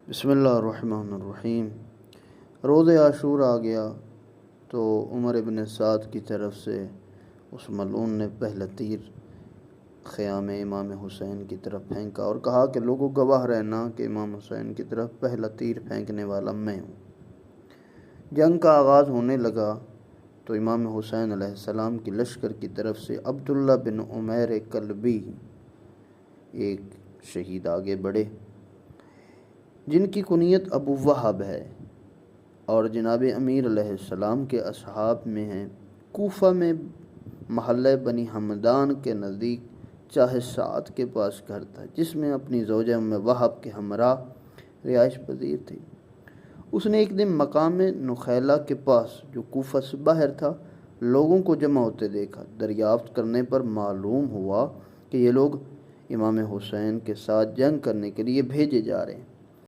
بسم اللہ الرحمن الرحیم۔ روز عاشور آ گیا تو عمر ابن سعد کی طرف سے اس ملعون نے پہلا تیر خیام امام حسین کی طرف پھینکا اور کہا کہ لوگوں گواہ رہنا کہ امام حسین کی طرف پہلا تیر پھینکنے والا میں ہوں۔ جنگ کا آغاز ہونے لگا تو امام حسین علیہ السلام کی لشکر کی طرف سے عبداللہ بن عمیر کلبی ایک شہید آگے بڑھے، جن کی کنیت ابو وہب ہے اور جناب امیر علیہ السلام کے اصحاب میں ہیں۔ کوفہ میں محلہ بنی حمدان کے نزدیک چاہ سعد کے پاس گھر تھا، جس میں اپنی زوجہ ام وہب کے ہمراہ رہائش پذیر تھی۔ اس نے ایک دن مقام نخیلہ کے پاس جو کوفہ سے باہر تھا لوگوں کو جمع ہوتے دیکھا۔ دریافت کرنے پر معلوم ہوا کہ یہ لوگ امام حسین کے ساتھ جنگ کرنے کے لیے بھیجے جا رہے ہیں۔